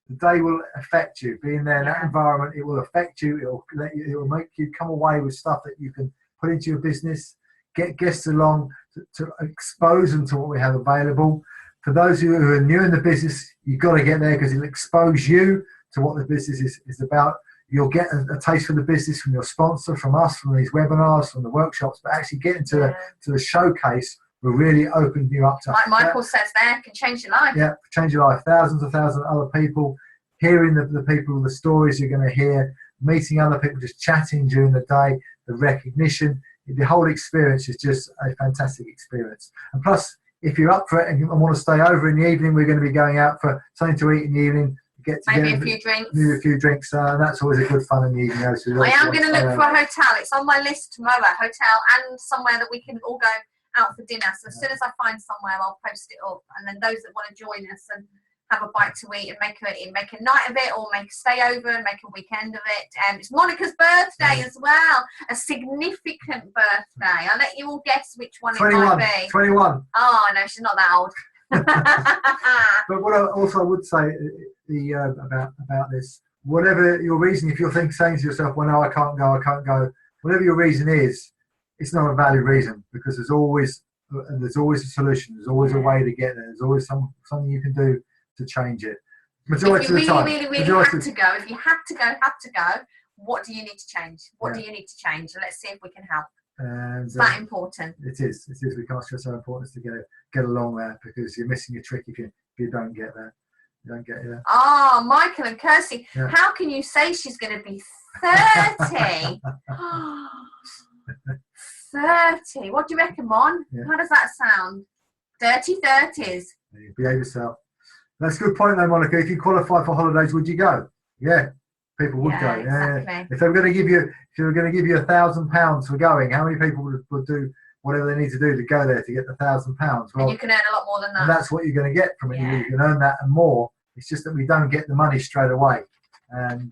S2: the day will affect you. Being there in that environment, it will affect you. It will make you come away with stuff that you can put into your business. Get guests along to expose them to what we have available. For those of you who are new in the business, you've got to get there, because it'll expose you to what the business is about. You'll get a taste for the business from your sponsor, from us, from these webinars, from the workshops, but actually getting to the showcase will really open you up to.
S3: Like Michael says there, can change your life.
S2: Yeah, change your life. Thousands of other people, hearing the people, the stories you're going to hear, meeting other people, just chatting during the day, the recognition, the whole experience is just a fantastic experience. And plus, if you're up for it and want to stay over in the evening, we're going to be going out for something to eat in the evening. Get together,
S3: maybe a few drinks.
S2: Maybe a few drinks. That's always a good fun in the evening.
S3: I am going to look for a hotel. It's on my list tomorrow. Hotel and somewhere that we can all go out for dinner. So as soon as I find somewhere, I'll post it up. And then those that want to join us and have a bite to eat and make a night of it, or stay over and make a weekend of it. It's Monica's birthday as well. A significant birthday. I'll let you all guess which one
S2: 21,
S3: it might be.
S2: 21.
S3: Oh, no, she's not that old.
S2: But what I also would say about this, whatever your reason, if you're saying to yourself, well, no, I can't go, whatever your reason is, it's not a valid reason, because there's always a solution. There's always a way to get there. There's always something you can do to change it. Majority
S3: if you
S2: of the time,
S3: really had to go, if you had to go, what do you need to change? What do you need to change? And let's see if we can help.
S2: And,
S3: it's that important.
S2: It is. We can't stress how important it is to get along there, because you're missing a trick if you don't get there. You don't get there.
S3: Oh, Michael and Kirsty, how can you say she's going to be 30? 30. What do you reckon, Mon? Yeah. How does that sound? Dirty 30s.
S2: You behave yourself. That's a good point, though, Monica. If you qualify for holidays, would you go? Yeah. People would go.
S3: Exactly.
S2: Yeah. If they were going to give you £1,000 for going, how many people would do whatever they need to do to go there to get the £1,000? Well,
S3: and you can earn a lot more than that.
S2: And that's what you're going to get from it. You can earn that and more. It's just that we don't get the money straight away, and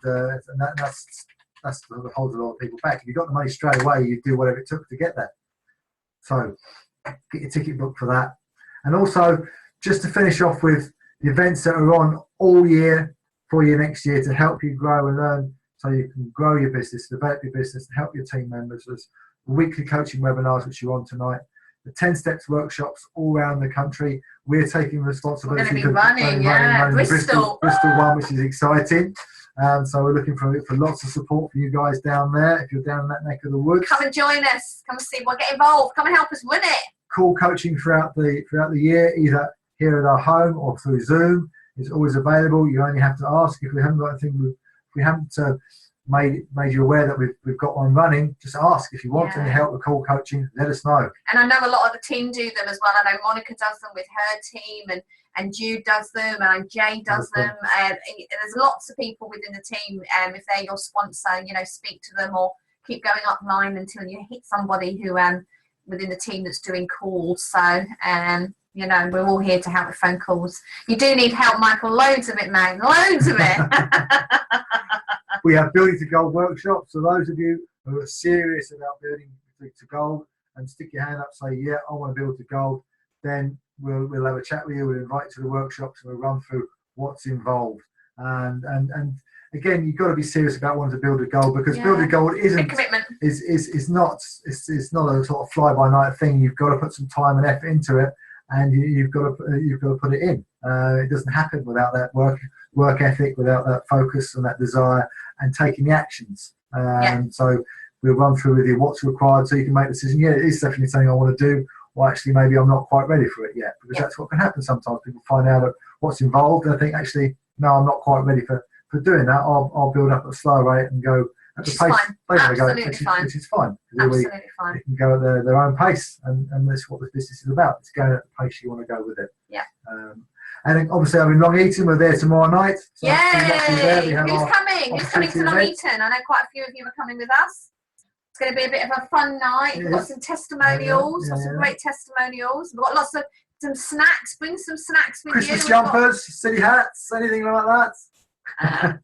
S2: that's that's what holds a lot of people back. If you got the money straight away, you do whatever it took to get there. So get your ticket booked for that. And also, just to finish off with the events that are on all year for you next year to help you grow and learn, so you can grow your business, develop your business, and help your team members. There's the weekly coaching webinars, which you're on tonight, the 10 steps workshops all around the country. We're taking responsibility
S3: for running
S2: Bristol one, which is exciting. So we're looking for lots of support for you guys down there. If you're down in that neck of the woods,
S3: come and join us. Come and see. We'll get involved. Come and help us win it.
S2: Call coaching throughout the year, either here at our home or through Zoom. It's always available. You only have to ask. If we haven't got anything, if we haven't made you aware that we've got one running, just ask. If you want any help with call coaching, let us know.
S3: And I know a lot of the team do them as well. I know Monica does them with her team, and Jude does them, and Jay does them. There's lots of people within the team. If they're your sponsor, speak to them or keep going upline until you hit somebody who within the team that's doing calls. So we're all here to help with phone calls. You do need help, Michael. Loads of it, mate. Loads of it.
S2: We have building to gold workshops. So those of you who are serious about building to gold and stick your hand up, say, yeah, I want to build to gold, then we'll have a chat with you. We'll invite you to the workshops and we'll run through what's involved. And again, you've got to be serious about wanting to build a gold, because building gold is not a sort of fly by night thing. You've got to put some time and effort into it, and you've got to put it in. It doesn't happen without that work ethic, without that focus and that desire and taking the actions. So we'll run through with you what's required so you can make a decision. Yeah, it is definitely something I want to do. Well, actually, maybe I'm not quite ready for it yet, because that's what can happen sometimes. People find out what's involved and I think, actually, no, I'm not quite ready for doing that. I'll build up at a slow rate and go at the pace they want to go, which is fine.
S3: Absolutely fine.
S2: They can go at their own pace, and that's what this business is about. It's going at the pace you want to go with it.
S3: Yeah.
S2: And then obviously, I'm in Long Eaton. We're there tomorrow night. So
S3: Yay! Who's coming? Who's coming to Long Eaton? I know quite a few of you are coming with us. It's going to be a bit of a fun night. We've got some testimonials, some great testimonials. We've got lots of some snacks. Bring some snacks with
S2: Christmas
S3: you.
S2: jumpers, city hats, anything like that.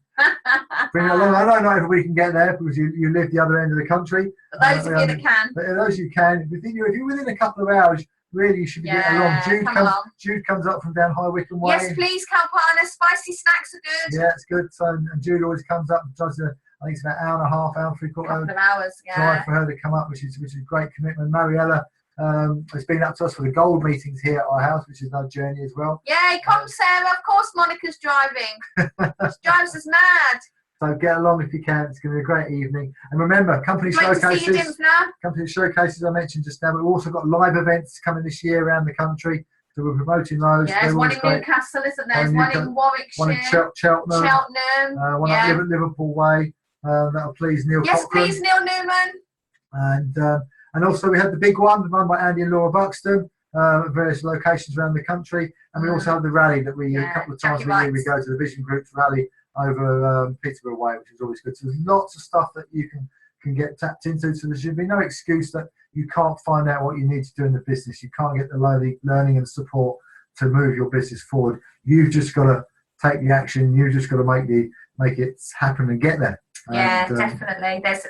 S2: Bring it along. I know not everybody can get there because you live the other end of the country.
S3: But those of you that can.
S2: But those you can. If you're within a couple of hours, really you should be getting along. Jude comes up from down High Wycombe Way.
S3: Yes, please come on. Spicy snacks are good.
S2: Yeah, it's good. So, and Jude always comes up and does I think it's about an hour and a half, hour and three-quarter
S3: couple of hours,
S2: drive for her to come up, which is great commitment. Mariella has been up to us for the gold meetings here at our house, which is our journey as well.
S3: Yay, come Sarah. Of course Monica's driving. She drives us mad.
S2: So get along if you can. It's going to be a great evening. And remember, company showcases. Company showcases I mentioned just now. But we've also got live events coming this year around the country. So we're promoting those.
S3: Yeah, there's one in Newcastle, isn't there? There's one in Warwickshire.
S2: One in Cheltenham. One at Liverpool Way. That'll please Neil Cochran.
S3: Yes, please, Neil Newman.
S2: And also we have the big one, run by Andy and Laura Buxton, at various locations around the country. And we also have the rally that we, a couple of times a year, we go to the Vision Group's rally over Peterborough Way, which is always good. So there's lots of stuff that you can get tapped into. So there should be no excuse that you can't find out what you need to do in the business. You can't get the learning and support to move your business forward. You've just got to take the action. You've just got to make it happen and get there.
S3: Yeah, definitely. There's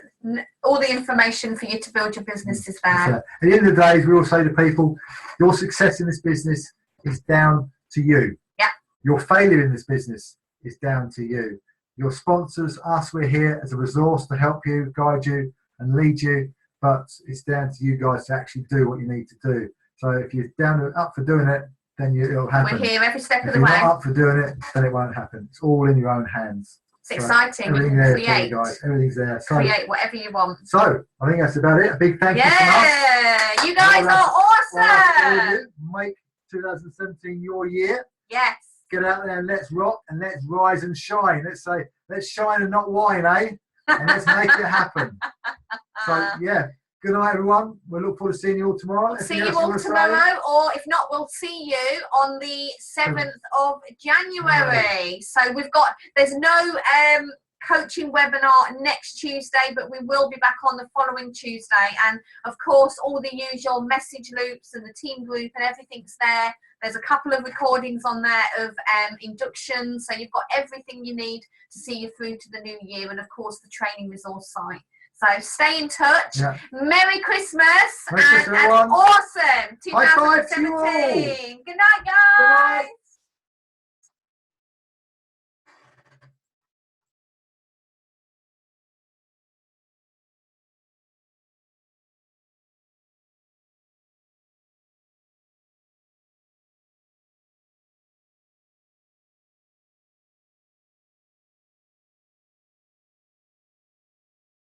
S3: all the information for you to build your business is there.
S2: At the end of the day, as we all say to people, your success in this business is down to you.
S3: Yeah.
S2: Your failure in this business is down to you. Your sponsors, us, we're here as a resource to help you, guide you, and lead you. But it's down to you guys to actually do what you need to do. So if you're up for doing it, then it'll happen.
S3: We're here every step of the
S2: way. If
S3: way.
S2: you're not up for doing it, then it won't happen. It's all in your own hands.
S3: It's exciting.
S2: Everything there, create. Guys. Everything's there. So,
S3: create whatever you want.
S2: So I think that's about it. A big thank you.
S3: Yeah, you guys are awesome.
S2: Make 2017 your year.
S3: Yes.
S2: Get out there and let's rock and let's rise and shine. Let's shine and not whine, eh? And let's make it happen. So yeah. Good night, everyone. We'll look forward to seeing you all tomorrow.
S3: We'll see you all tomorrow, or if not, we'll see you on the 7th of January. So there's no coaching webinar next Tuesday, but we will be back on the following Tuesday. And of course, all the usual message loops and the team group and everything's there. There's a couple of recordings on there of inductions, so you've got everything you need to see you through to the new year, and of course the training resource site. So stay in touch.
S2: Yeah.
S3: Merry Christmas,
S2: Merry Christmas,
S3: and
S2: everyone.
S3: awesome
S2: High five to you all.
S3: 2017. Good night, guys.
S2: Good night.